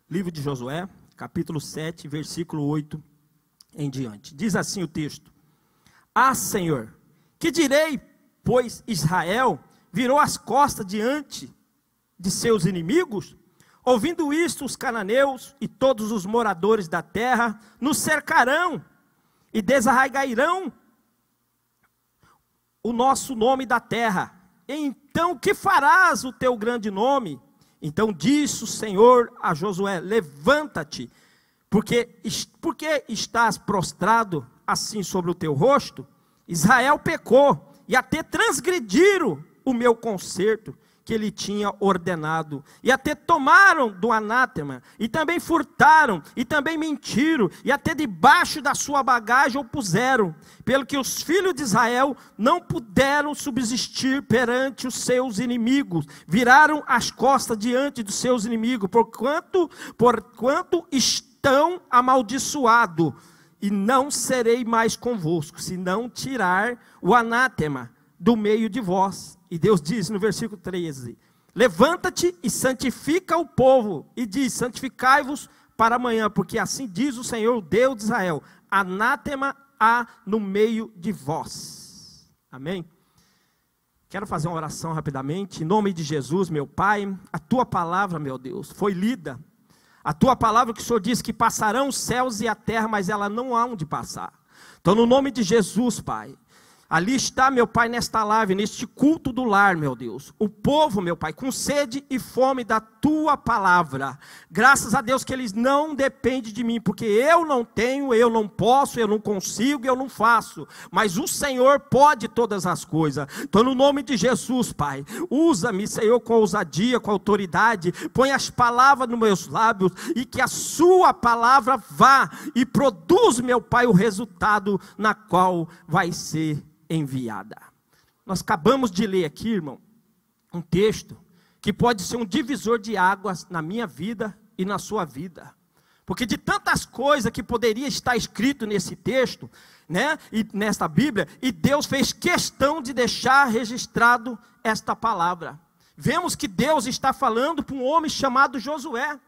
Livro de Josué, capítulo 7, versículo 8 em diante. Diz assim o texto: Ah, Senhor, que direi, pois Israel virou as costas diante de seus inimigos? Ouvindo isto, os cananeus e todos os moradores da terra nos cercarão e desarraigarão o nosso nome da terra. Então, que farás o teu grande nome? Então disse o Senhor a Josué: levanta-te, porque estás prostrado assim sobre o teu rosto? Israel pecou, e até transgrediram o meu concerto que ele tinha ordenado, e até tomaram do anátema, e também furtaram, e também mentiram, e até debaixo da sua bagagem o puseram, pelo que os filhos de Israel não puderam subsistir perante os seus inimigos, viraram as costas diante dos seus inimigos, porquanto estão amaldiçoados, e não serei mais convosco, se não tirar o anátema do meio de vós. E Deus diz no versículo 13: levanta-te e santifica o povo, e diz: santificai-vos para amanhã, porque assim diz o Senhor, Deus de Israel: anátema há no meio de vós. Amém? Quero fazer uma oração rapidamente. Em nome de Jesus, meu Pai, a tua palavra, meu Deus, foi lida. A tua palavra que o Senhor diz que passarão os céus e a terra, mas ela não há onde passar. Então, no nome de Jesus, Pai, ali está, meu Pai, nesta live, neste culto do lar, meu Deus, o povo, meu Pai, com sede e fome da tua palavra. Graças a Deus que eles não dependem de mim, porque eu não tenho, eu não posso, eu não consigo, eu não faço, mas o Senhor pode todas as coisas. Então, no nome de Jesus, Pai, usa-me, Senhor, com ousadia, com autoridade, põe as palavras nos meus lábios, e que a sua palavra vá e produza, meu Pai, o resultado na qual vai ser enviada. Nós acabamos de ler aqui, irmão, um texto que pode ser um divisor de águas na minha vida e na sua vida, porque de tantas coisas que poderia estar escrito nesse texto, né, e nesta Bíblia, e Deus fez questão de deixar registrado esta palavra. Vemos que Deus está falando para um homem chamado Josué.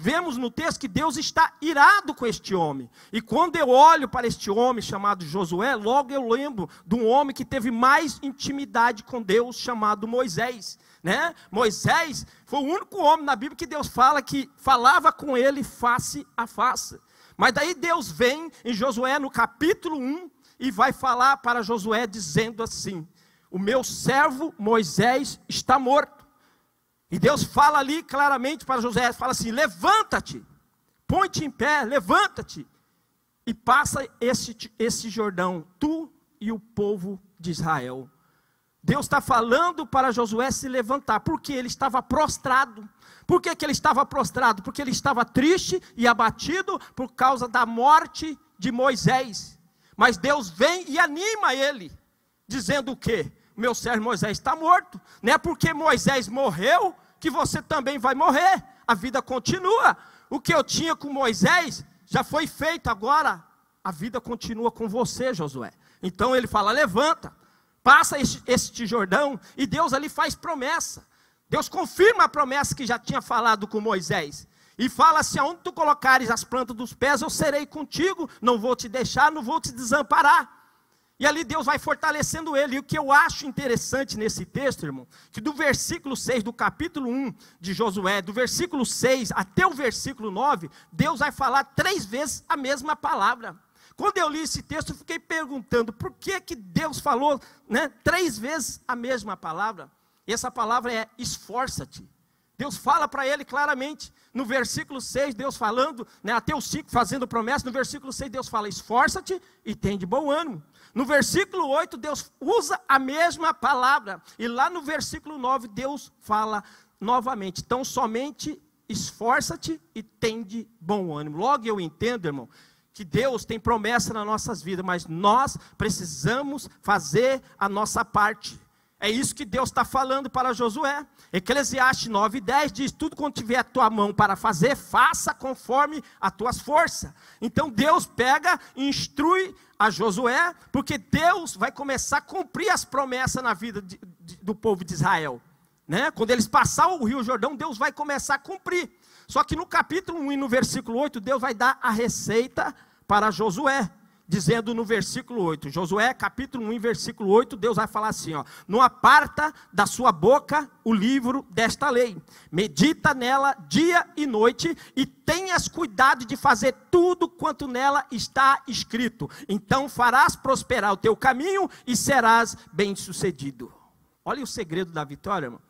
Vemos no texto que Deus está irado com este homem. E quando eu olho para este homem chamado Josué, logo eu lembro de um homem que teve mais intimidade com Deus, chamado Moisés, né? Moisés foi o único homem na Bíblia que Deus fala que falava com ele face a face. Mas daí Deus vem em Josué no capítulo 1 e vai falar para Josué dizendo assim: o meu servo Moisés está morto. E Deus fala ali claramente para Josué, fala assim: levanta-te, põe-te em pé, levanta-te, e passa esse Jordão, tu e o povo de Israel. Deus está falando para Josué se levantar, porque ele estava prostrado. Por que ele estava prostrado? Porque ele estava triste e abatido por causa da morte de Moisés. Mas Deus vem e anima ele, dizendo o quê? Meu servo Moisés está morto. Não é porque Moisés morreu que você também vai morrer. A vida continua. O que eu tinha com Moisés já foi feito. Agora a vida continua com você, Josué. Então ele fala: levanta, passa este Jordão. E Deus ali faz promessa. Deus confirma a promessa que já tinha falado com Moisés. E fala assim: aonde tu colocares as plantas dos pés, eu serei contigo. Não vou te deixar, não vou te desamparar. E ali Deus vai fortalecendo ele. E o que eu acho interessante nesse texto, irmão, que do versículo 6, do capítulo 1 de Josué, do versículo 6 até o versículo 9, Deus vai falar 3 vezes a mesma palavra. Quando eu li esse texto, eu fiquei perguntando, por que Deus falou, né, 3 vezes a mesma palavra? E essa palavra é esforça-te. Deus fala para ele claramente, no versículo 6, Deus falando, né, até o 5, fazendo promessa, no versículo 6, Deus fala: esforça-te e tem de bom ânimo. No versículo 8, Deus usa a mesma palavra, e lá no versículo 9, Deus fala novamente: então somente esforça-te e tem de bom ânimo. Logo eu entendo, irmão, que Deus tem promessa nas nossas vidas, mas nós precisamos fazer a nossa parte. É isso que Deus está falando para Josué. Eclesiastes 9:10 diz: tudo quanto tiver a tua mão para fazer, faça conforme as tuas forças. Então Deus pega e instrui a Josué, porque Deus vai começar a cumprir as promessas na vida do povo de Israel. né? Quando eles passarem o Rio Jordão, Deus vai começar a cumprir. Só que no capítulo 1 e no versículo 8, Deus vai dar a receita para Josué, dizendo no versículo 8, Josué capítulo 1 e versículo 8, Deus vai falar assim, ó: não aparta da sua boca o livro desta lei, medita nela dia e noite, e tenhas cuidado de fazer tudo quanto nela está escrito, então farás prosperar o teu caminho e serás bem-sucedido. Olha o segredo da vitória, irmão.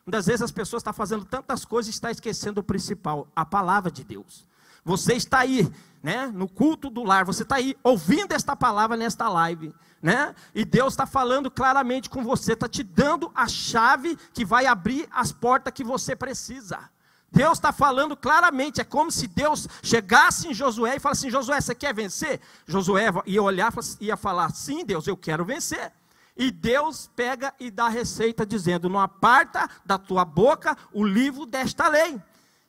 Muitas vezes as pessoas estão fazendo tantas coisas e estão esquecendo o principal, a palavra de Deus. Você está aí, né, no culto do lar, você está aí ouvindo esta palavra nesta live, né? E Deus está falando claramente com você, está te dando a chave que vai abrir as portas que você precisa. Deus está falando claramente, é como se Deus chegasse em Josué e falasse assim: Josué, você quer vencer? Josué ia olhar e ia falar: sim, Deus, eu quero vencer. E Deus pega e dá a receita dizendo: não aparta da tua boca o livro desta lei.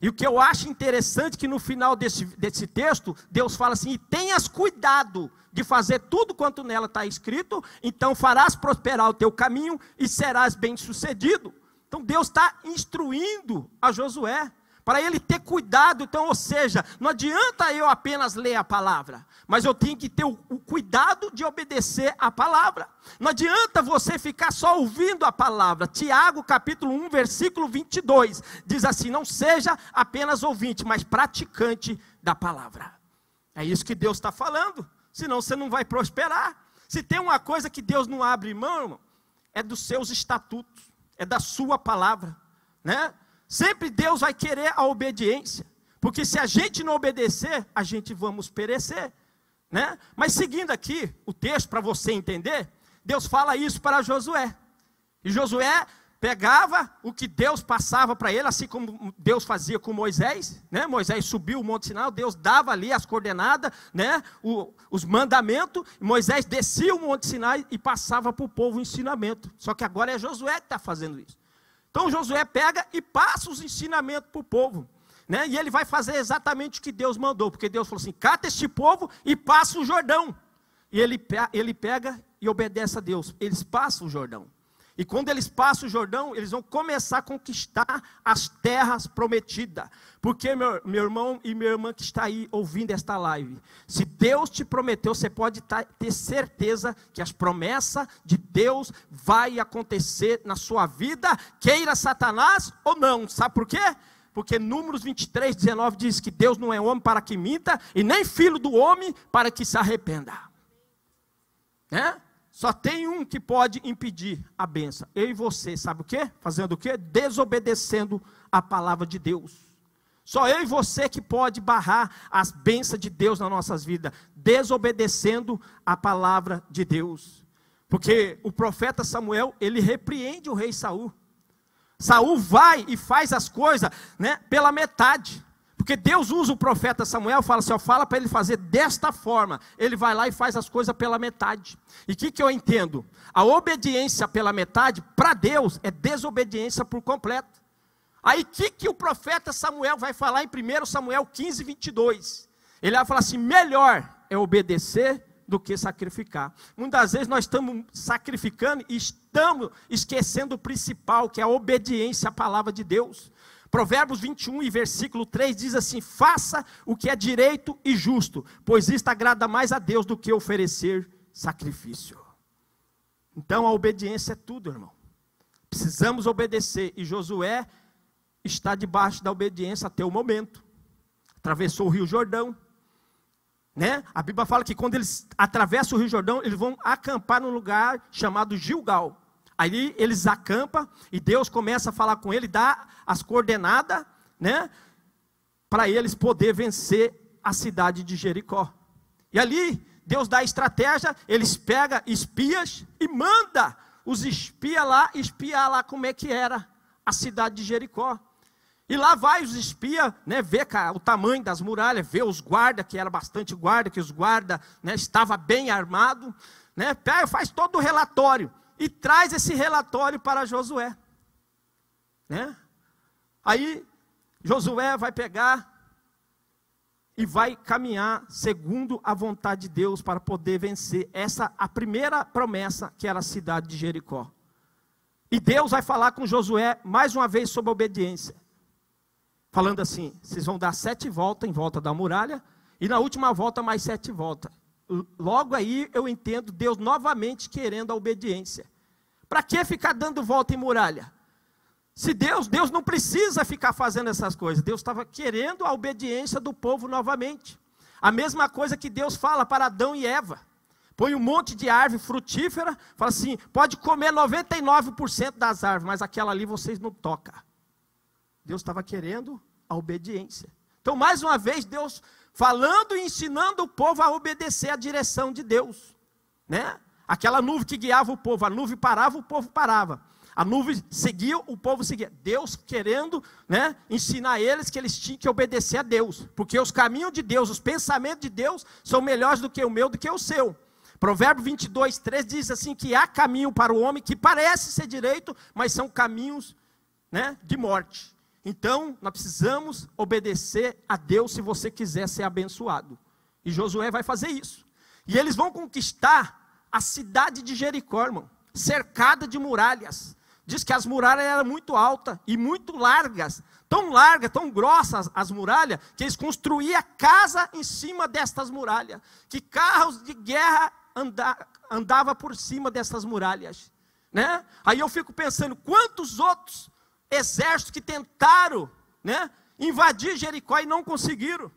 E o que eu acho interessante, que no final desse texto, Deus fala assim: e tenhas cuidado de fazer tudo quanto nela está escrito, então farás prosperar o teu caminho e serás bem-sucedido. Então Deus está instruindo a Josué, para ele ter cuidado. Então, ou seja, não adianta eu apenas ler a palavra, mas eu tenho que ter o cuidado de obedecer a palavra. Não adianta você ficar só ouvindo a palavra. Tiago capítulo 1, versículo 22, diz assim: não seja apenas ouvinte, mas praticante da palavra. É isso que Deus está falando, senão você não vai prosperar. Se tem uma coisa que Deus não abre mão, irmão, é dos seus estatutos, é da sua palavra, né? Sempre Deus vai querer a obediência, porque se a gente não obedecer, a gente vamos perecer, né? Mas seguindo aqui o texto, para você entender, Deus fala isso para Josué, e Josué pegava o que Deus passava para ele, assim como Deus fazia com Moisés, né? Moisés subiu o Monte Sinai, Deus dava ali as coordenadas, né? Os mandamentos, Moisés descia o Monte Sinai e passava para o povo o ensinamento, só que agora é Josué que está fazendo isso. Então Josué pega e passa os ensinamentos para o povo, né? E ele vai fazer exatamente o que Deus mandou, porque Deus falou assim: cata este povo e passa o Jordão. E ele pega e obedece a Deus, eles passam o Jordão. E quando eles passam o Jordão, eles vão começar a conquistar as terras prometidas. Porque, meu irmão e minha irmã que está aí ouvindo esta live, se Deus te prometeu, você pode ter certeza que as promessas de Deus vai acontecer na sua vida, queira Satanás ou não. Sabe por quê? Porque Números 23, 19 diz que Deus não é homem para que minta, e nem filho do homem para que se arrependa. Né? Só tem um que pode impedir a bênção: eu e você. Sabe o quê? Fazendo o quê? Desobedecendo a palavra de Deus. Só eu e você que pode barrar as bênçãos de Deus nas nossas vidas, desobedecendo a palavra de Deus. Porque o profeta Samuel, ele repreende o rei Saul. Saul vai e faz as coisas, né, pela metade. Porque Deus usa o profeta Samuel, fala assim, ó, fala para ele fazer desta forma. Ele vai lá e faz as coisas pela metade. E o que eu entendo? A obediência pela metade, para Deus, é desobediência por completo. Aí o que o profeta Samuel vai falar em 1 Samuel 15, 22? Ele vai falar assim: melhor é obedecer do que sacrificar. Muitas vezes nós estamos sacrificando e estamos esquecendo o principal, que é a obediência à palavra de Deus. Provérbios 21 e versículo 3 diz assim: faça o que é direito e justo, pois isto agrada mais a Deus do que oferecer sacrifício. Então a obediência é tudo, irmão. Precisamos obedecer, e Josué está debaixo da obediência até o momento. Atravessou o Rio Jordão, né? A Bíblia fala que quando eles atravessam o Rio Jordão, eles vão acampar num lugar chamado Gilgal. Aí eles acampam e Deus começa a falar com ele, dá as coordenadas, né, para eles poder vencer a cidade de Jericó. E ali Deus dá a estratégia, eles pegam espias e manda os espias lá espiar lá como é que era a cidade de Jericó. E lá vai os espias, né, ver o tamanho das muralhas, ver os guardas, que era bastante guarda, que os guardas, né, estavam bem armados, né, pega, faz todo o relatório e traz esse relatório para Josué, né? Aí Josué vai pegar e vai caminhar segundo a vontade de Deus para poder vencer a primeira promessa, que era a cidade de Jericó. E Deus vai falar com Josué mais uma vez sobre a obediência. Falando assim, vocês vão dar 7 voltas em volta da muralha, e na última volta mais 7 voltas. Logo aí eu entendo Deus novamente querendo a obediência. Para que ficar dando volta em muralha? Se Deus não precisa ficar fazendo essas coisas. Deus estava querendo a obediência do povo novamente. A mesma coisa que Deus fala para Adão e Eva. Põe um monte de árvore frutífera, fala assim, pode comer 99% das árvores, mas aquela ali vocês não tocam. Deus estava querendo a obediência. Então, mais uma vez, Deus falando e ensinando o povo a obedecer à direção de Deus. Né? Aquela nuvem que guiava o povo, a nuvem parava, o povo parava. A nuvem seguia, o povo seguia. Deus querendo, né, ensinar eles que eles tinham que obedecer a Deus. Porque os caminhos de Deus, os pensamentos de Deus são melhores do que o meu, do que o seu. Provérbio 22, 3 diz assim que há caminho para o homem que parece ser direito, mas são caminhos, né, de morte. Então, nós precisamos obedecer a Deus se você quiser ser abençoado. E Josué vai fazer isso. E eles vão conquistar a cidade de Jericó, irmão, cercada de muralhas. Diz que as muralhas eram muito altas e muito largas. Tão largas, tão grossas as muralhas, que eles construíam casa em cima destas muralhas. Que carros de guerra andava por cima dessas muralhas. Né? Aí eu fico pensando, quantos outros exércitos que tentaram, né, invadir Jericó e não conseguiram.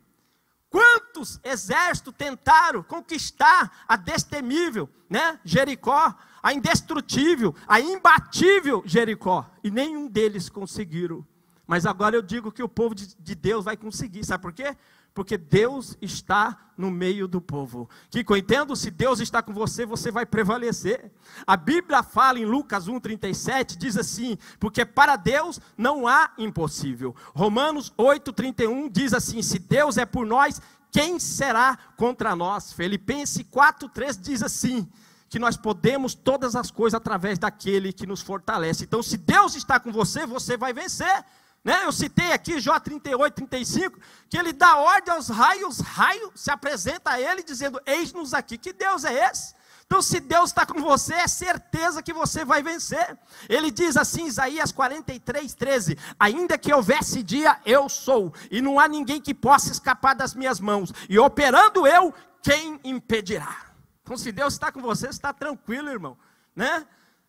Quantos exércitos tentaram conquistar a destemível, né, Jericó, a indestrutível, a imbatível Jericó, e nenhum deles conseguiram. Mas agora eu digo que o povo de Deus vai conseguir, sabe por quê? Porque Deus está no meio do povo. Que eu entendo, se Deus está com você, você vai prevalecer. A Bíblia fala em Lucas 1,37, diz assim, porque para Deus não há impossível. Romanos 8,31 diz assim, se Deus é por nós, quem será contra nós? Filipenses 4,3 diz assim, que nós podemos todas as coisas através daquele que nos fortalece. Então, se Deus está com você, você vai vencer. Né? Eu citei aqui Jó 38, 35, que ele dá ordem aos raios, raio se apresenta a ele dizendo, eis-nos aqui. Que Deus é esse? Então, se Deus está com você, é certeza que você vai vencer. Ele diz assim, Isaías 43, 13, ainda que houvesse dia, eu sou, e não há ninguém que possa escapar das minhas mãos, e operando eu, quem impedirá? Então, se Deus está com você, está tranquilo, irmão. Né?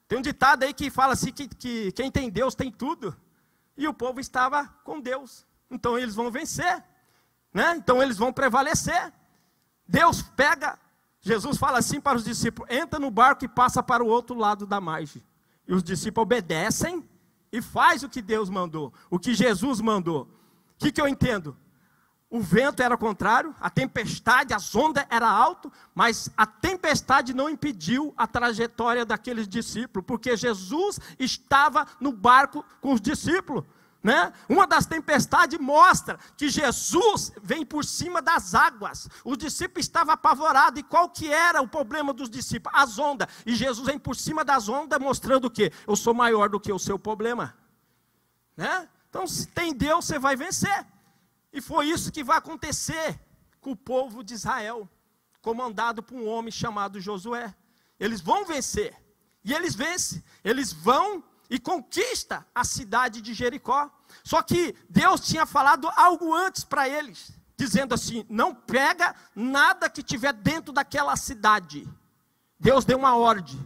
Tem um ditado aí que fala assim, que quem tem Deus tem tudo. E o povo estava com Deus. Então eles vão vencer. Né? Então eles vão prevalecer. Deus pega, Jesus fala assim para os discípulos, entra no barco e passa para o outro lado da margem. E os discípulos obedecem e faz o que Deus mandou, o que Jesus mandou. O que eu entendo? O vento era contrário, a tempestade, as ondas eram altas, mas a tempestade não impediu a trajetória daqueles discípulos, porque Jesus estava no barco com os discípulos. Né? Uma das tempestades mostra que Jesus vem por cima das águas. Os discípulos estavam apavorados. E qual que era o problema dos discípulos? As ondas. E Jesus vem por cima das ondas mostrando o quê? Eu sou maior do que o seu problema. Né? Então, se tem Deus, você vai vencer. E foi isso que vai acontecer com o povo de Israel, comandado por um homem chamado Josué. Eles vão vencer, e eles vencem, eles vão e conquistam a cidade de Jericó. Só que Deus tinha falado algo antes para eles, dizendo assim, não pega nada que tiver dentro daquela cidade. Deus deu uma ordem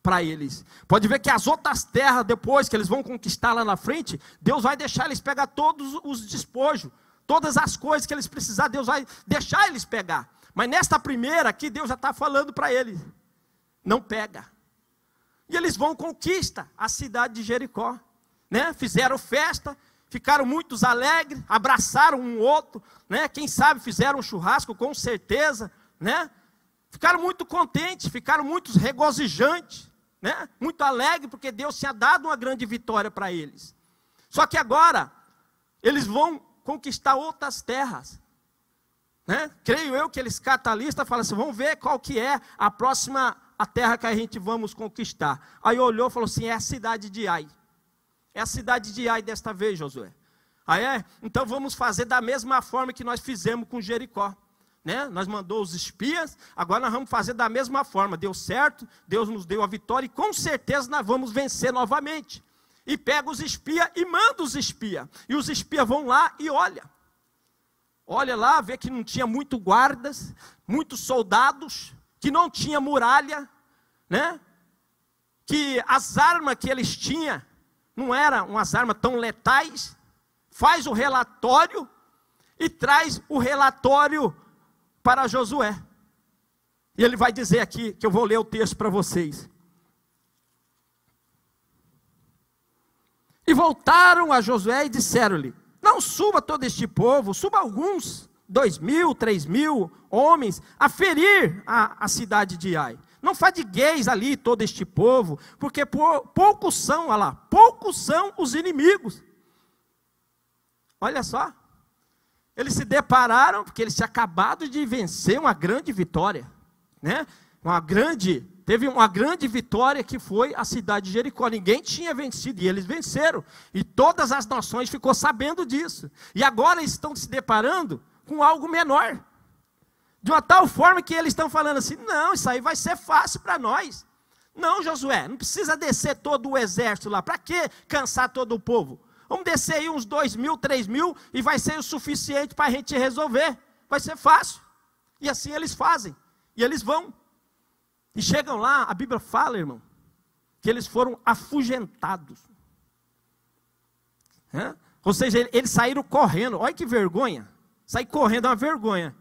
para eles. Pode ver que as outras terras, depois que eles vão conquistar lá na frente, Deus vai deixar eles pegar todos os despojos, todas as coisas que eles precisarem, Deus vai deixar eles pegar. Mas nesta primeira aqui, Deus já está falando para eles, não pega. E eles vão conquistar a cidade de Jericó. Né? Fizeram festa, ficaram muitos alegres, abraçaram um outro, né? Quem sabe fizeram um churrasco, com certeza. Né? Ficaram muito contentes, ficaram muito regozijantes, né? Muito alegres, porque Deus tinha dado uma grande vitória para eles. Só que agora, eles vão conquistar outras terras. Né? Creio eu que eles catalistas falam assim, vamos ver qual que é a próxima a terra que a gente vamos conquistar. Aí olhou e falou assim, é a cidade de Ai. É a cidade de Ai desta vez, Josué. Aí então vamos fazer da mesma forma que nós fizemos com Jericó. né? Nós mandou os espias, agora nós vamos fazer da mesma forma. Deu certo, Deus nos deu a vitória e com certeza nós vamos vencer novamente. E pega os espias e manda os espias. E os espias vão lá e olha lá, vê que não tinha muito guardas, muitos soldados, que não tinha muralha, né? Que as armas que eles tinham não eram umas armas tão letais. Faz o relatório e traz o relatório para Josué. E ele vai dizer aqui, que eu vou ler o texto para vocês. E voltaram a Josué e disseram-lhe: não suba todo este povo, suba alguns, 2.000, 3.000 homens, a ferir a cidade de Ai. Não fadigueis ali todo este povo, porque poucos são, olha lá, poucos são os inimigos. Olha só, eles se depararam, porque eles tinham acabado de vencer uma grande vitória, né? Teve uma grande vitória que foi a cidade de Jericó. Ninguém tinha vencido e eles venceram. E todas as nações ficou sabendo disso. E agora eles estão se deparando com algo menor. De uma tal forma que eles estão falando assim: não, isso aí vai ser fácil para nós. Não, Josué, não precisa descer todo o exército lá. Para que cansar todo o povo? Vamos descer aí uns 2.000, 3.000 e vai ser o suficiente para a gente resolver. Vai ser fácil. E assim eles fazem. E eles vão. E chegam lá, a Bíblia fala, irmão, que eles foram afugentados. Ou seja, eles saíram correndo. Olha que vergonha. Sair correndo é uma vergonha.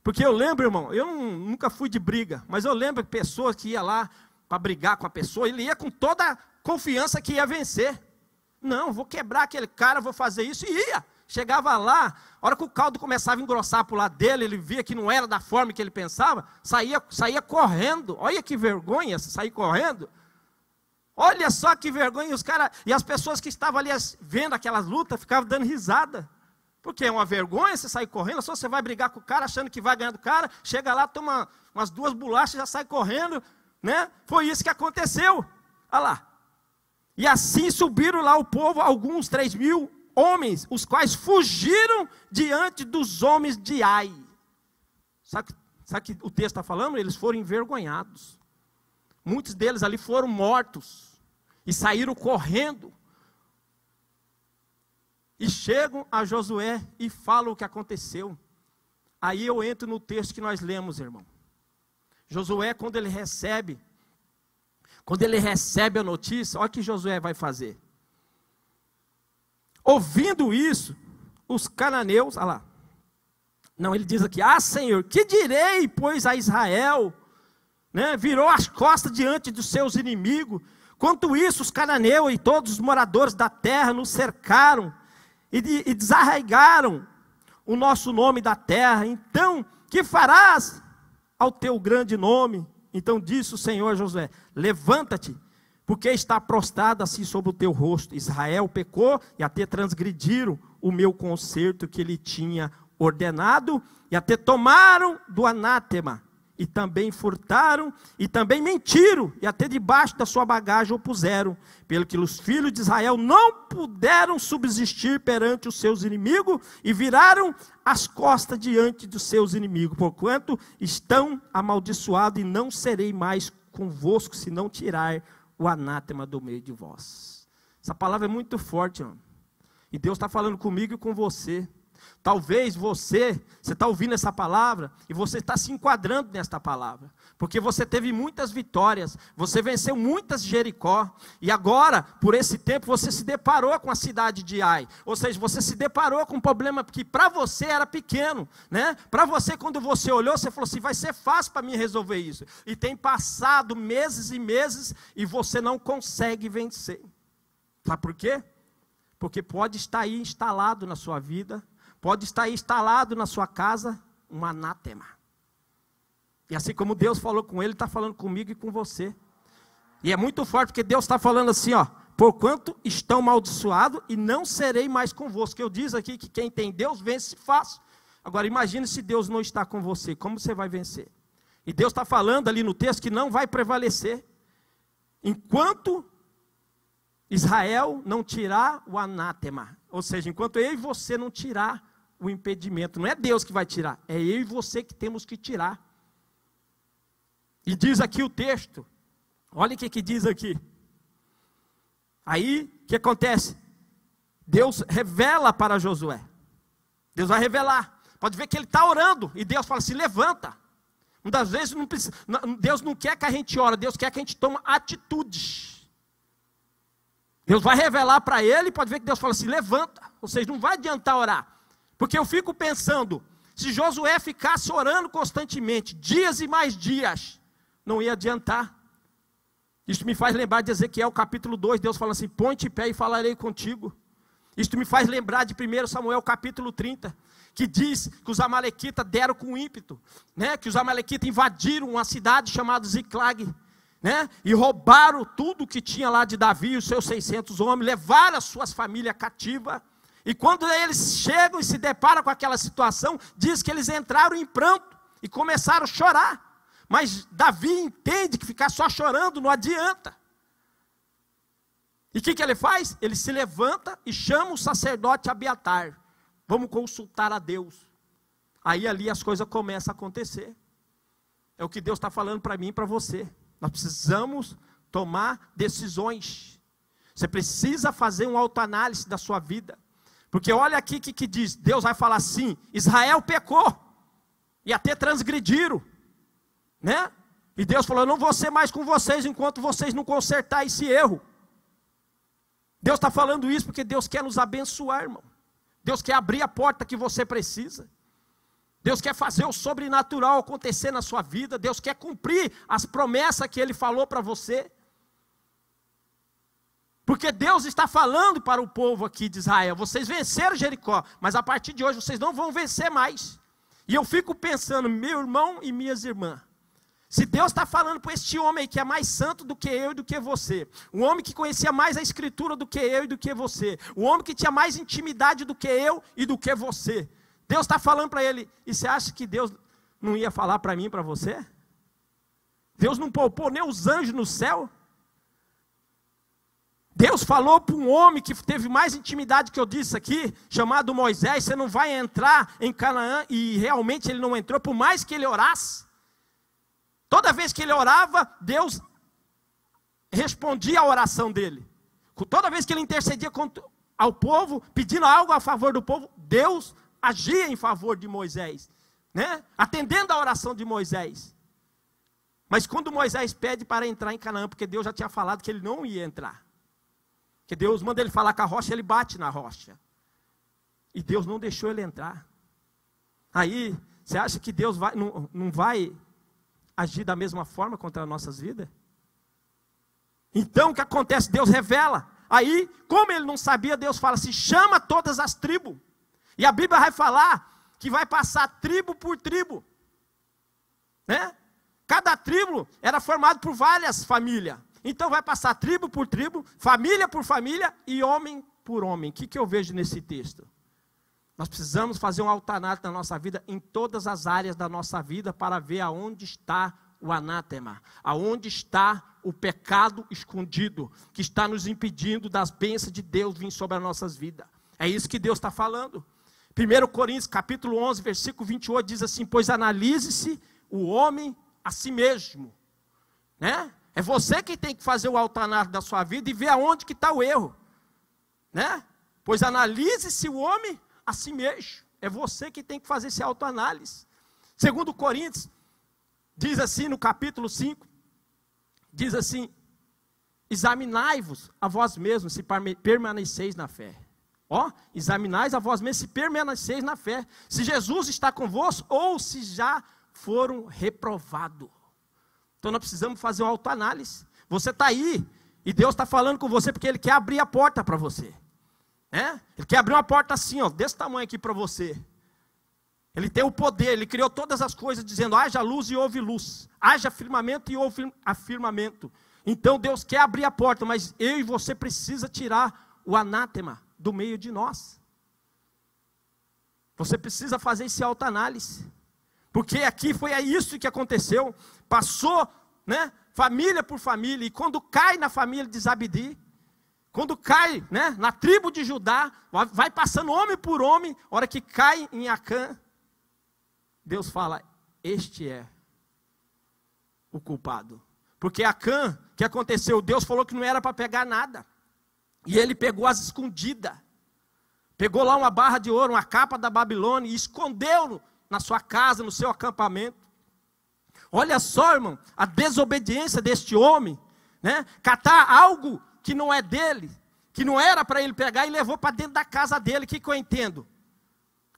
Porque eu lembro, irmão, eu nunca fui de briga, mas eu lembro de pessoas que iam lá para brigar com a pessoa, ele ia com toda a confiança que ia vencer. Não, vou quebrar aquele cara, vou fazer isso, e ia. Chegava lá, a hora que o caldo começava a engrossar para o lado dele, ele via que não era da forma que ele pensava, saía correndo. Olha que vergonha, sair correndo. Olha só que vergonha, e as pessoas que estavam ali vendo aquelas lutas, ficavam dando risada. Porque é uma vergonha você sair correndo, só você vai brigar com o cara, achando que vai ganhar do cara, chega lá, toma umas 2 bolachas, já sai correndo, né? Foi isso que aconteceu. Olha lá. E assim subiram lá o povo, alguns 3.000 homens, os quais fugiram diante dos homens de Ai. Sabe o que o texto está falando? Eles foram envergonhados. Muitos deles ali foram mortos e saíram correndo. E chegam a Josué e falam o que aconteceu. Aí eu entro no texto que nós lemos, irmão. Josué, quando ele recebe a notícia, olha o que Josué vai fazer. Ouvindo isso, os cananeus, olha lá. Não, ele diz aqui: ah, Senhor, que direi, pois, a Israel? Né? Virou as costas diante dos seus inimigos. Quanto isso, os cananeus e todos os moradores da terra nos cercaram e desarraigaram o nosso nome da terra. Então, que farás ao teu grande nome? Então disse o Senhor a Josué: levanta-te, porque está prostrado assim sobre o teu rosto. Israel pecou e até transgrediram o meu concerto que ele tinha ordenado, e até tomaram do anátema, e também furtaram, e também mentiram, e até debaixo da sua bagagem o puseram, pelo que os filhos de Israel não puderam subsistir perante os seus inimigos, e viraram as costas diante dos seus inimigos, porquanto estão amaldiçoados, e não serei mais convosco, se não tirar o anátema do meio de vós. Essa palavra é muito forte, irmão. E Deus está falando comigo e com você. Talvez você está ouvindo essa palavra e você está se enquadrando nesta palavra, porque você teve muitas vitórias, você venceu muitas Jericó, e agora, por esse tempo, você se deparou com a cidade de Ai, ou seja, você se deparou com um problema que para você era pequeno, né? Para você, quando você olhou, você falou assim: vai ser fácil para mim resolver isso, e tem passado meses e meses, e você não consegue vencer. Sabe por quê? Porque pode estar aí instalado na sua vida, pode estar instalado na sua casa um anátema. E assim como Deus falou com ele, está falando comigo e com você. E é muito forte, porque Deus está falando assim, ó: porquanto estão amaldiçoados, e não serei mais convosco. Eu diz aqui que quem tem Deus vence fácil. Agora imagine se Deus não está com você, como você vai vencer? E Deus está falando ali no texto que não vai prevalecer, enquanto Israel não tirar o anátema. Ou seja, enquanto eu e você não tirar o impedimento. Não é Deus que vai tirar, é eu e você que temos que tirar. E diz aqui o texto, olha o que diz aqui. Aí, o que acontece? Deus revela para Josué. Deus vai revelar. Pode ver que ele está orando, e Deus fala assim, levanta. Muitas vezes não precisa, Deus não quer que a gente ore, Deus quer que a gente tome atitudes. Deus vai revelar para ele, pode ver que Deus fala assim, levanta. Ou seja, não vai adiantar orar. Porque eu fico pensando, se Josué ficasse orando constantemente, dias e mais dias, não ia adiantar. Isso me faz lembrar de Ezequiel capítulo 2, Deus fala assim, põe-te em pé e falarei contigo. Isso me faz lembrar de 1 Samuel capítulo 30, que diz que os amalequitas deram com ímpeto, né? Que os amalequitas invadiram uma cidade chamada Ziclag, né? E roubaram tudo que tinha lá de Davi e os seus 600 homens, levaram as suas famílias cativas. E quando eles chegam e se deparam com aquela situação, diz que eles entraram em pranto e começaram a chorar. Mas Davi entende que ficar só chorando não adianta. E o que ele faz? Ele se levanta e chama o sacerdote Abiatar. Vamos consultar a Deus. Aí ali as coisas começam a acontecer. É o que Deus está falando para mim e para você. Nós precisamos tomar decisões. Você precisa fazer uma autoanálise da sua vida. Porque olha aqui o que diz. Deus vai falar assim, Israel pecou. E até transgrediram. Né? E Deus falou, eu não vou ser mais com vocês enquanto vocês não consertarem esse erro. Deus está falando isso porque Deus quer nos abençoar, irmão. Deus quer abrir a porta que você precisa. Deus quer fazer o sobrenatural acontecer na sua vida. Deus quer cumprir as promessas que Ele falou para você. Porque Deus está falando para o povo aqui de Israel, vocês venceram Jericó, mas a partir de hoje vocês não vão vencer mais. E eu fico pensando, meu irmão e minhas irmãs, se Deus está falando para este homem que é mais santo do que eu e do que você, um homem que conhecia mais a Escritura do que eu e do que você, um homem que tinha mais intimidade do que eu e do que você, Deus está falando para ele, e você acha que Deus não ia falar para mim e para você? Deus não poupou nem os anjos no céu? Deus falou para um homem que teve mais intimidade que eu disse aqui, chamado Moisés, você não vai entrar em Canaã, e realmente ele não entrou, por mais que ele orasse. Toda vez que ele orava, Deus respondia à oração dele. Toda vez que ele intercedia ao povo, pedindo algo a favor do povo, Deus agia em favor de Moisés, né? Atendendo a oração de Moisés. Mas quando Moisés pede para entrar em Canaã, porque Deus já tinha falado que ele não ia entrar. Que Deus manda ele falar com a rocha, ele bate na rocha. E Deus não deixou ele entrar. Aí, você acha que Deus não vai agir da mesma forma contra as nossas vidas? Então o que acontece? Deus revela. Aí, como ele não sabia, Deus fala assim, chama todas as tribos. E a Bíblia vai falar que vai passar tribo por tribo, né? Cada tribo era formado por várias famílias. Então vai passar tribo por tribo, família por família e homem por homem. O que eu vejo nesse texto? Nós precisamos fazer um autoanálise na nossa vida, em todas as áreas da nossa vida, para ver aonde está o anátema, aonde está o pecado escondido, que está nos impedindo das bênçãos de Deus vir sobre as nossas vidas. É isso que Deus está falando. 1 Coríntios capítulo 11, versículo 28, diz assim, pois analise-se o homem a si mesmo, né? É você que tem que fazer o autoanálise da sua vida e ver aonde que está o erro, né? Pois analise-se o homem a si mesmo. É você que tem que fazer esse autoanálise. 2 Coríntios, diz assim no capítulo 5, diz assim, examinai-vos a vós mesmos se permaneceis na fé. Ó, examinais a vós mesmos se permaneceis na fé. Se Jesus está convosco ou se já foram reprovados. Então nós precisamos fazer uma autoanálise. Você está aí e Deus está falando com você porque Ele quer abrir a porta para você. Ele quer abrir uma porta assim, ó, desse tamanho aqui para você. Ele tem o poder, Ele criou todas as coisas dizendo, haja luz e houve luz. Haja firmamento e houve afirmamento. Então Deus quer abrir a porta, mas eu e você precisa tirar o anátema do meio de nós. Você precisa fazer esse autoanálise. Porque aqui foi isso que aconteceu. Passou, né, família por família, e quando cai na família de Zabdi, Quando cai, né, na tribo de Judá, vai passando homem por homem, a hora que cai em Acã, Deus fala, este é o culpado. Porque Acã, o que aconteceu? Deus falou que não era para pegar nada. E ele pegou as escondidas. Pegou lá uma barra de ouro, uma capa da Babilônia, e escondeu na sua casa, no seu acampamento. Olha só, irmão, a desobediência deste homem, né? Catar algo que não é dele, que não era para ele pegar, e levou para dentro da casa dele. O que eu entendo?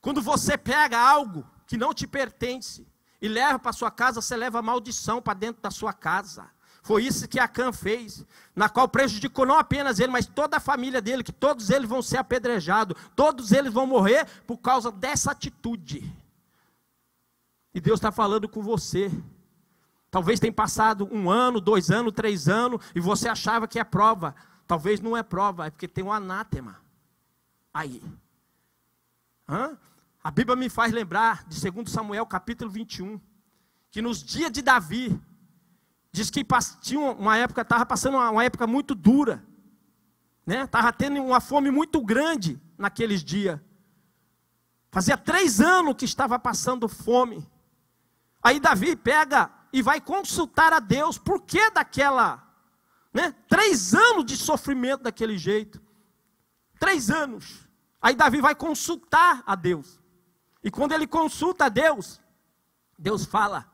Quando você pega algo que não te pertence e leva para sua casa, você leva maldição para dentro da sua casa. Foi isso que Acã fez, na qual prejudicou não apenas ele, mas toda a família dele, que todos eles vão ser apedrejados, todos eles vão morrer por causa dessa atitude. E Deus está falando com você. Talvez tenha passado 1 ano, 2 anos, 3 anos, e você achava que é prova. Talvez não é prova, é porque tem um anátema aí. A Bíblia me faz lembrar de 2 Samuel capítulo 21, que nos dias de Davi, diz que tinha uma época, estava passando uma época muito dura, né? Estava tendo uma fome muito grande naqueles dias. Fazia 3 anos que estava passando fome. Aí Davi pega e vai consultar a Deus, por que daquela, né? 3 anos de sofrimento daquele jeito. 3 anos. Aí Davi vai consultar a Deus. E quando ele consulta a Deus, Deus fala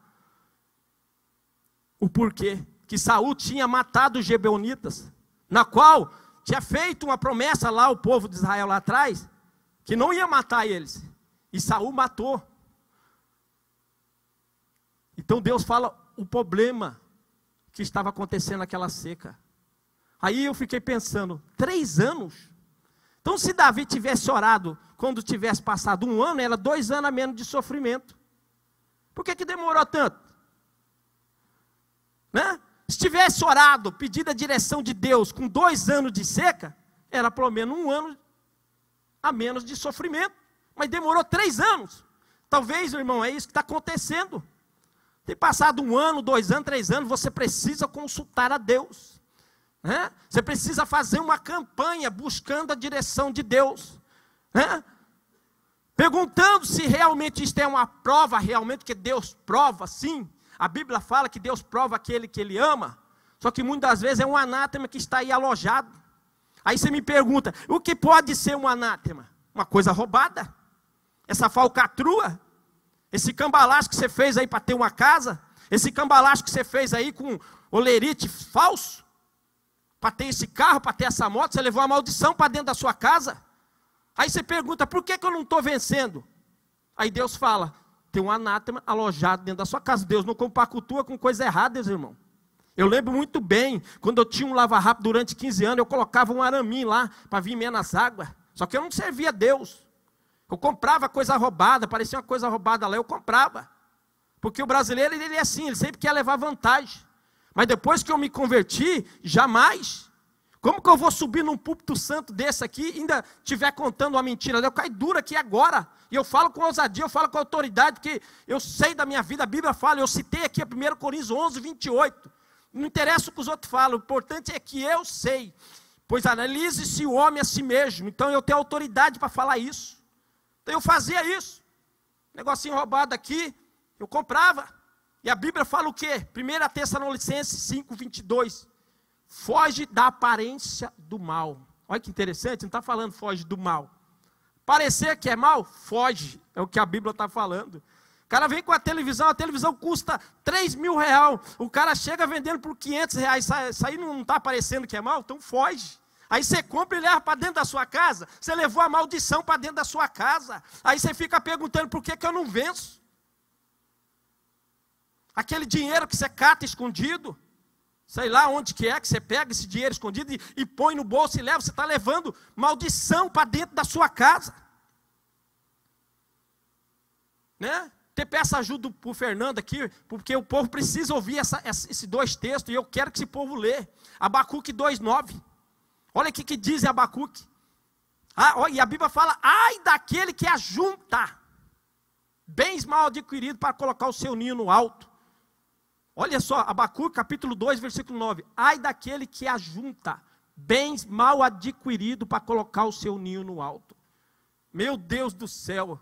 o porquê, que Saul tinha matado os gibeonitas, na qual tinha feito uma promessa lá, o povo de Israel lá atrás, que não ia matar eles, e Saul matou. Então Deus fala o problema que estava acontecendo naquela seca. Aí eu fiquei pensando, 3 anos? Então se Davi tivesse orado, quando tivesse passado 1 ano, era 2 anos a menos de sofrimento. Por que demorou tanto? Né? Se tivesse orado, pedido a direção de Deus com 2 anos de seca, era pelo menos 1 ano a menos de sofrimento. Mas demorou 3 anos. Talvez, irmão, é isso que está acontecendo. Tem passado 1 ano, 2 anos, 3 anos, você precisa consultar a Deus. Né? Você precisa fazer uma campanha buscando a direção de Deus. Né? Perguntando se realmente isto é uma prova, realmente que Deus prova, sim. A Bíblia fala que Deus prova aquele que Ele ama, só que muitas das vezes é um anátema que está aí alojado. Aí você me pergunta, o que pode ser um anátema? Uma coisa roubada? Essa falcatrua? Esse cambalacho que você fez aí para ter uma casa? Esse cambalacho que você fez aí com olerite falso? Para ter esse carro, para ter essa moto, você levou uma maldição para dentro da sua casa? Aí você pergunta, por que eu não estou vencendo? Aí Deus fala, tem um anátema alojado dentro da sua casa. Deus não compactua com coisa errada, irmão. Eu lembro muito bem, quando eu tinha um lava-rápido durante 15 anos, eu colocava um araminho lá, para vir menos água. Só que eu não servia a Deus. Eu comprava coisa roubada, parecia uma coisa roubada lá, eu comprava. Porque o brasileiro, ele é assim, ele sempre quer levar vantagem. Mas depois que eu me converti, jamais. Como que eu vou subir num púlpito santo desse aqui e ainda estiver contando uma mentira? Eu caio duro aqui agora. E eu falo com ousadia, eu falo com autoridade, porque eu sei da minha vida, a Bíblia fala, eu citei aqui a 1 Coríntios 11, 28. Não interessa o que os outros falam, o importante é que eu sei. Pois analise-se o homem a si mesmo. Então eu tenho autoridade para falar isso. Então eu fazia isso. Negocinho roubado aqui, eu comprava. E a Bíblia fala o quê? 1 Tessalonicenses 5, 22. Foge da aparência do mal. Olha que interessante, não está falando foge do mal. Parecer que é mal, foge. É o que a Bíblia está falando. O cara vem com a televisão custa 3 mil reais. O cara chega vendendo por 500 reais. Isso aí não está parecendo que é mal? Então foge. Aí você compra e leva para dentro da sua casa. Você levou a maldição para dentro da sua casa. Aí você fica perguntando, por que eu não venço? Aquele dinheiro que você cata escondido. Sei lá onde que você pega esse dinheiro escondido e põe no bolso e leva. Você está levando maldição para dentro da sua casa. Né? Até peço ajuda para o Fernando aqui, porque o povo precisa ouvir esses 2 textos, e eu quero que esse povo lê. Abacuque 2,9. Olha o que diz em Abacuque. E a Bíblia fala, ai daquele que ajunta bens mal adquiridos para colocar o seu ninho no alto. Olha só, Abacuque capítulo 2, versículo 9. Ai daquele que ajunta bens mal adquiridos para colocar o seu ninho no alto. Meu Deus do céu.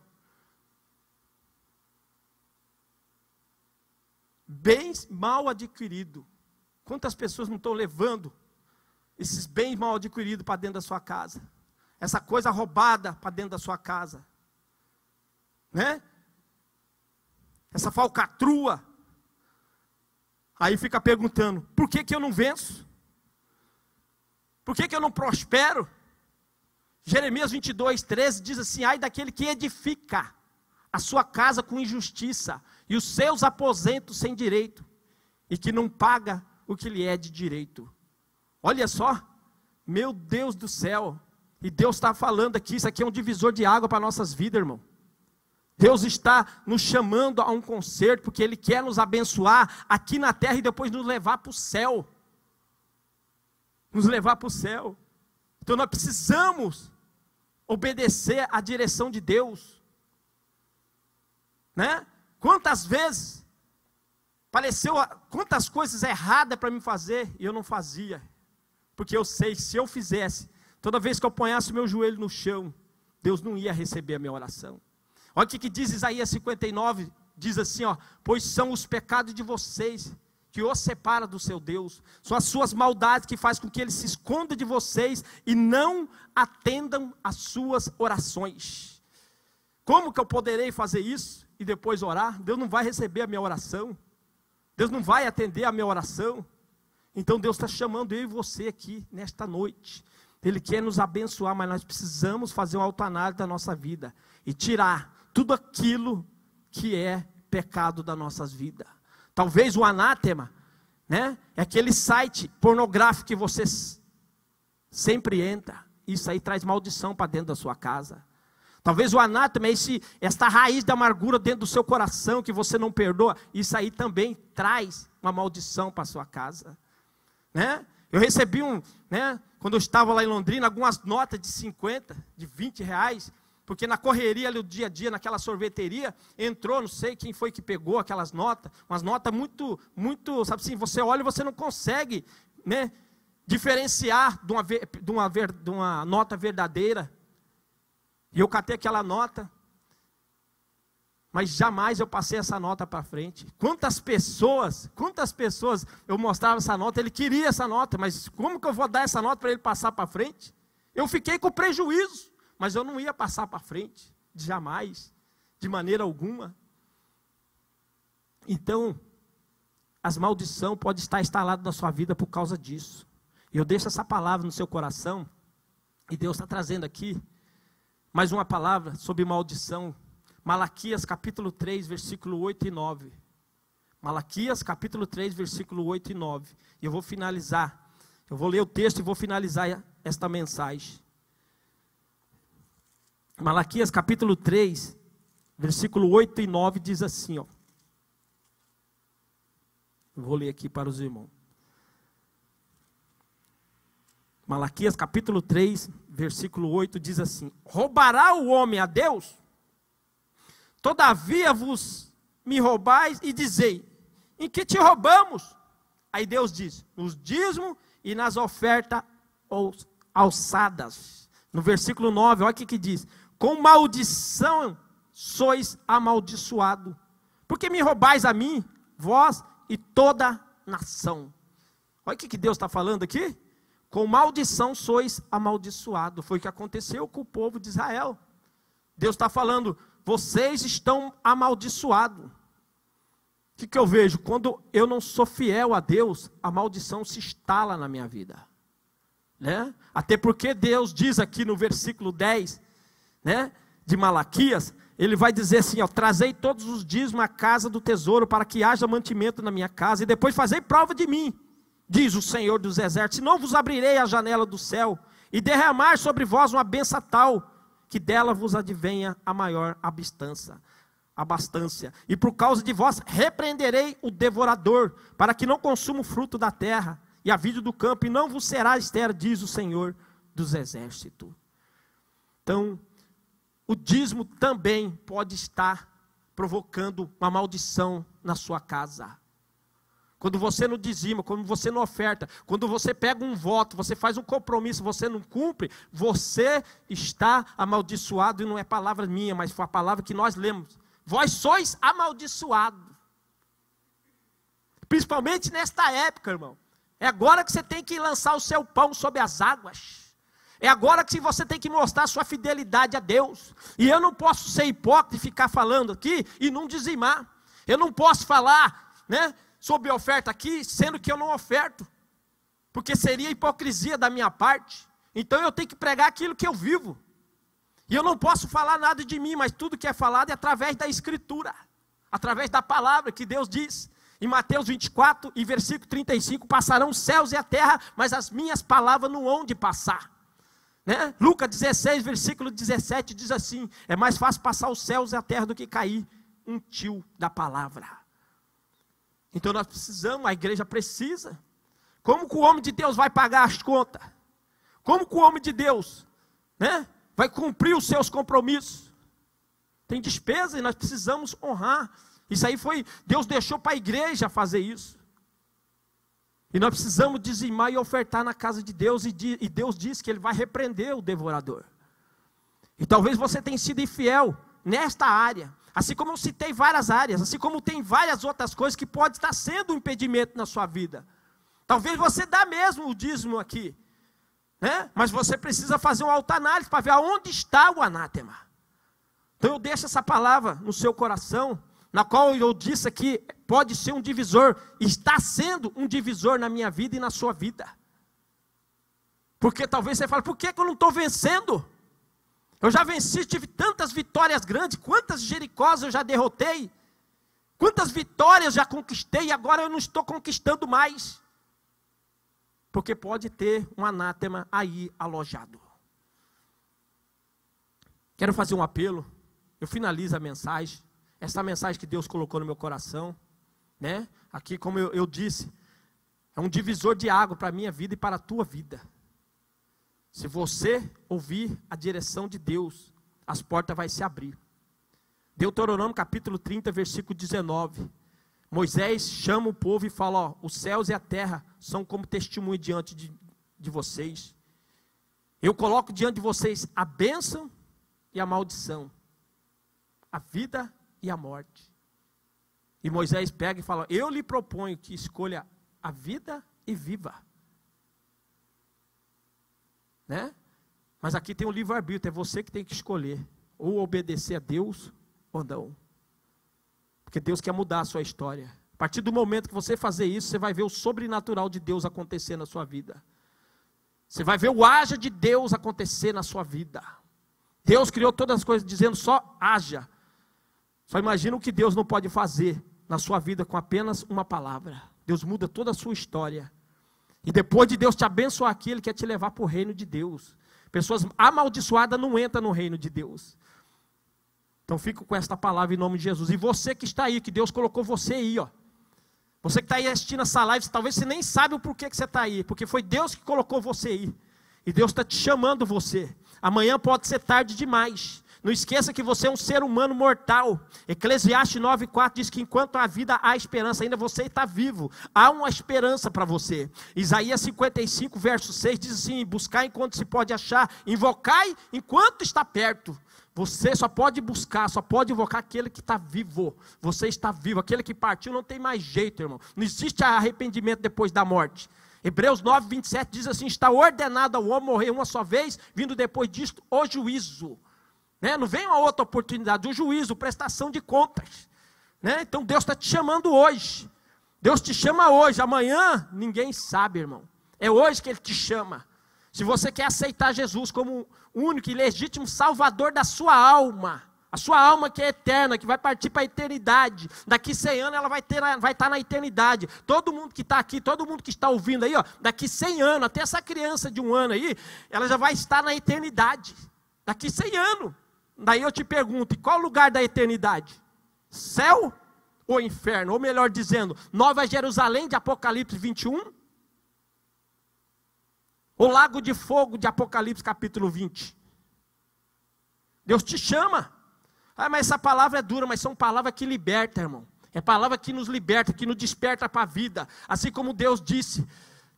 Bens mal adquiridos. Quantas pessoas não estão levando esses bens mal adquiridos para dentro da sua casa? Essa coisa roubada para dentro da sua casa, né? Essa falcatrua. Aí fica perguntando, por que eu não venço? Por que eu não prospero? Jeremias 22:13 diz assim: ai daquele que edifica a sua casa com injustiça, e os seus aposentos sem direito, e que não paga o que lhe é de direito. Olha só, meu Deus do céu, e Deus está falando aqui, isso aqui é um divisor de água para nossas vidas, irmão. Deus está nos chamando a um concerto, porque Ele quer nos abençoar aqui na terra e depois nos levar para o céu. Nos levar para o céu. Então nós precisamos obedecer à direção de Deus, né? Quantas vezes pareceu, quantas coisas erradas para me fazer e eu não fazia, porque eu sei que se eu fizesse, toda vez que eu ponhasse o meu joelho no chão, Deus não ia receber a minha oração. Olha o que diz Isaías 59, diz assim, ó: pois são os pecados de vocês que os separa do seu Deus, são as suas maldades que faz com que Ele se esconda de vocês e não atendam às suas orações. Como que eu poderei fazer isso e depois orar? Deus não vai receber a minha oração, Deus não vai atender a minha oração. Então Deus está chamando eu e você aqui nesta noite. Ele quer nos abençoar, mas nós precisamos fazer uma autoanálise da nossa vida e tirar tudo aquilo que é pecado das nossas vidas. Talvez o anátema, né, é aquele site pornográfico que você sempre entra. Isso aí traz maldição para dentro da sua casa. Talvez o anátema é esta raiz da amargura dentro do seu coração que você não perdoa. Isso aí também traz uma maldição para a sua casa, né? Eu recebi quando eu estava lá em Londrina, algumas notas de 50, de 20 reais, porque na correria ali, o dia a dia, naquela sorveteria, entrou, não sei quem foi que pegou aquelas notas, umas notas muito, muito, sabe assim, você olha e você não consegue, né, diferenciar de uma nota verdadeira. E eu catei aquela nota, mas jamais eu passei essa nota para frente. Quantas pessoas eu mostrava essa nota, ele queria essa nota, mas como que eu vou dar essa nota para ele passar para frente? Eu fiquei com prejuízo, mas eu não ia passar para frente, jamais, de maneira alguma. Então, as maldições podem estar instaladas na sua vida por causa disso. Eu deixo essa palavra no seu coração, e Deus está trazendo aqui mais uma palavra sobre maldição. Malaquias capítulo 3, versículo 8 e 9. Malaquias capítulo 3, versículo 8 e 9. E eu vou finalizar. Eu vou ler o texto e vou finalizar esta mensagem. Malaquias capítulo 3, versículo 8 e 9 diz assim, ó. Eu vou ler aqui para os irmãos. Malaquias capítulo 3, versículo 8 diz assim: roubará o homem a Deus? Todavia vos me roubais e dizei: em que te roubamos? Aí Deus diz: nos dízimos e nas ofertas alçadas. No versículo 9, olha o que diz: com maldição sois amaldiçoado, porque me roubais a mim, vós e toda nação. Olha o que Deus está falando aqui. Com maldição sois amaldiçoado. Foi o que aconteceu com o povo de Israel. Deus está falando: vocês estão amaldiçoados. O que eu vejo? Quando eu não sou fiel a Deus, a maldição se instala na minha vida, né? Até porque Deus diz aqui no versículo 10, né, de Malaquias, Ele vai dizer assim, ó: trazei todos os dízimos à casa do tesouro, para que haja mantimento na minha casa, e depois fazei prova de mim, diz o Senhor dos exércitos, senão vos abrirei a janela do céu, e derramar sobre vós uma bênção tal, que dela vos advenha a maior abastança. E por causa de vós repreenderei o devorador, para que não consuma o fruto da terra, e a vide do campo, e não vos será estéril, diz o Senhor dos exércitos. Então, o dízimo também pode estar provocando uma maldição na sua casa. quando você não dizima, quando você não oferta, quando você pega um voto, você faz um compromisso, você não cumpre, você está amaldiçoado, e não é palavra minha, mas foi a palavra que nós lemos. Vós sois amaldiçoados. Principalmente nesta época, irmão. É agora que você tem que lançar o seu pão sobre as águas. É agora que você tem que mostrar a sua fidelidade a Deus. E eu não posso ser hipócrita e ficar falando aqui e não dizimar. Eu não posso falar, né, sobre oferta aqui, sendo que eu não oferto. Porque seria hipocrisia da minha parte. Então eu tenho que pregar aquilo que eu vivo. E eu não posso falar nada de mim, mas tudo que é falado é através da Escritura. Através da palavra que Deus diz. Em Mateus 24 e versículo 35, passarão os céus e a terra, mas as minhas palavras não hão de passar. Né? Lucas 16, versículo 17, diz assim: é mais fácil passar os céus e a terra do que cair um tio da palavra. Então nós precisamos, a igreja precisa. Como que o homem de Deus vai pagar as contas? Como que o homem de Deus, né, vai cumprir os seus compromissos? Tem despesa e nós precisamos honrar. Isso aí foi, Deus deixou para a igreja fazer isso. E nós precisamos dizimar e ofertar na casa de Deus, e Deus diz que Ele vai repreender o devorador. E talvez você tenha sido infiel nesta área, assim como eu citei várias áreas, assim como tem várias outras coisas que pode estar sendo um impedimento na sua vida. Talvez você dá mesmo o dízimo aqui, né? Mas você precisa fazer uma autoanálise para ver aonde está o anátema. Então eu deixo essa palavra no seu coração, na qual eu disse aqui, pode ser um divisor, está sendo um divisor na minha vida e na sua vida. Porque talvez você fale, por que eu não estou vencendo? Eu já venci, tive tantas vitórias grandes, quantas Jericós eu já derrotei, quantas vitórias já conquistei, e agora eu não estou conquistando mais. Porque pode ter um anátema aí alojado. Quero fazer um apelo, eu finalizo a mensagem. Essa mensagem que Deus colocou no meu coração, né? Aqui, como eu disse, é um divisor de água para a minha vida e para a tua vida. Se você ouvir a direção de Deus, as portas vão se abrir. Deuteronômio capítulo 30, versículo 19. Moisés chama o povo e fala, ó, os céus e a terra são como testemunho diante de vocês. Eu coloco diante de vocês a bênção e a maldição, a vida e a morte. E Moisés pega e fala, eu lhe proponho que escolha a vida e viva. Né? Mas aqui tem um livre-arbítrio, é você que tem que escolher, ou obedecer a Deus, ou não. Porque Deus quer mudar a sua história. A partir do momento que você fazer isso, você vai ver o sobrenatural de Deus acontecer na sua vida. Você vai ver o haja de Deus acontecer na sua vida. Deus criou todas as coisas dizendo só haja. Só imagina o que Deus não pode fazer na sua vida com apenas uma palavra. Deus muda toda a sua história. E depois de Deus te abençoar aqui, Ele quer te levar para o reino de Deus. Pessoas amaldiçoadas não entram no reino de Deus. Então fico com esta palavra em nome de Jesus. E você que está aí, que Deus colocou você aí, ó. Você que está aí assistindo essa live, talvez você nem sabe o porquê que você está aí. Porque foi Deus que colocou você aí. E Deus está te chamando você. Amanhã pode ser tarde demais. Não esqueça que você é um ser humano mortal. Eclesiastes 9,4 diz que enquanto há vida, há esperança. Ainda você está vivo. Há uma esperança para você. Isaías 55, verso 6 diz assim, buscai enquanto se pode achar, invocai enquanto está perto. Você só pode buscar, só pode invocar aquele que está vivo. Você está vivo. Aquele que partiu não tem mais jeito, irmão. Não existe arrependimento depois da morte. Hebreus 9, 27 diz assim, está ordenado ao homem morrer uma só vez, vindo depois disto o juízo. Né? Não vem uma outra oportunidade, o juízo, prestação de contas. Né? Então Deus está te chamando hoje. Deus te chama hoje, amanhã ninguém sabe, irmão. É hoje que Ele te chama. Se você quer aceitar Jesus como o único e legítimo salvador da sua alma, a sua alma que é eterna, que vai partir para a eternidade, daqui 100 anos ela vai estar na eternidade. Todo mundo que está aqui, todo mundo que está ouvindo aí, ó, daqui 100 anos, até essa criança de 1 ano aí, ela já vai estar na eternidade, daqui 100 anos. Daí eu te pergunto, em qual lugar da eternidade? Céu ou inferno? Ou melhor dizendo, Nova Jerusalém de Apocalipse 21? Ou Lago de Fogo de Apocalipse capítulo 20? Deus te chama. Ah, mas essa palavra é dura, mas são palavras que libertam, irmão. É palavra que nos liberta, que nos desperta para a vida. Assim como Deus disse,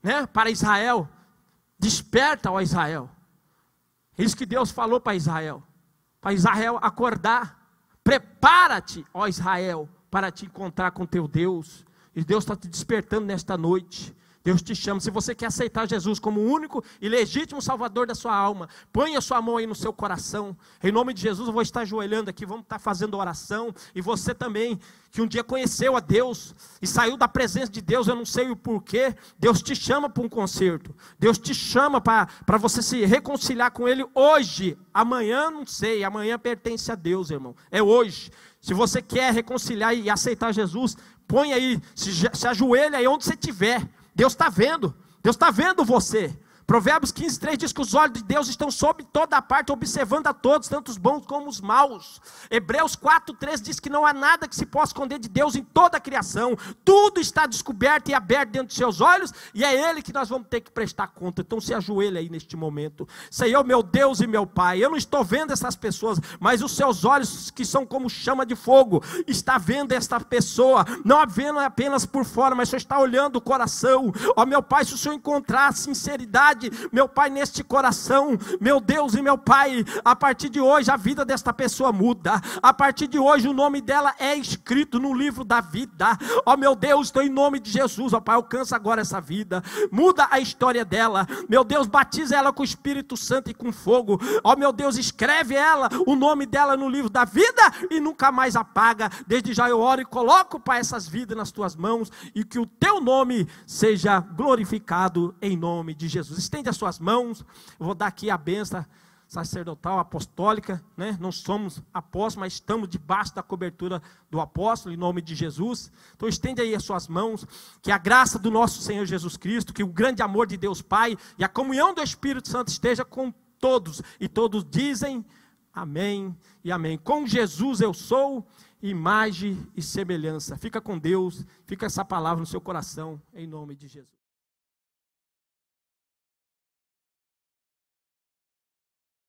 né, para Israel: desperta, ó Israel. É isso que Deus falou para Israel acordar. Prepara-te, ó Israel, para te encontrar com teu Deus. E Deus está te despertando nesta noite. Deus te chama. Se você quer aceitar Jesus como o único e legítimo Salvador da sua alma, põe a sua mão aí no seu coração. Em nome de Jesus, eu vou estar ajoelhando aqui, vamos estar fazendo oração. E você também, que um dia conheceu a Deus e saiu da presença de Deus, eu não sei o porquê, Deus te chama para um concerto. Deus te chama para você se reconciliar com Ele hoje. Amanhã, não sei, amanhã pertence a Deus, irmão. É hoje. Se você quer reconciliar e aceitar Jesus, põe aí, se ajoelha aí onde você estiver. Deus está vendo você. Provérbios 15:3 diz que os olhos de Deus estão sobre toda a parte, observando a todos, tanto os bons como os maus. Hebreus 4:3 diz que não há nada que se possa esconder de Deus em toda a criação. Tudo está descoberto e aberto dentro dos seus olhos, e é Ele que nós vamos ter que prestar conta. Então se ajoelha aí neste momento. Senhor, meu Deus e meu Pai, eu não estou vendo essas pessoas, mas os seus olhos, que são como chama de fogo, está vendo esta pessoa, não vendo apenas por fora, mas o Senhor está olhando o coração. Ó meu Pai, se o Senhor encontrar sinceridade, meu Pai, neste coração, meu Deus e meu Pai, a partir de hoje a vida desta pessoa muda. A partir de hoje o nome dela é escrito no livro da vida. Ó meu Deus, estou em nome de Jesus, ó Pai, alcança agora essa vida, muda a história dela, meu Deus, batiza ela com o Espírito Santo e com fogo. Ó meu Deus, escreve ela, o nome dela no livro da vida e nunca mais apaga. Desde já eu oro e coloco, Pai, essas vidas nas tuas mãos, e que o teu nome seja glorificado em nome de Jesus. Estende as suas mãos. Eu vou dar aqui a bênção sacerdotal, apostólica, né? Não somos apóstolos, mas estamos debaixo da cobertura do apóstolo, em nome de Jesus. Então estende aí as suas mãos, que a graça do nosso Senhor Jesus Cristo, que o grande amor de Deus Pai e a comunhão do Espírito Santo esteja com todos, e todos dizem amém e amém. Com Jesus eu sou imagem e semelhança. Fica com Deus, fica essa palavra no seu coração, em nome de Jesus.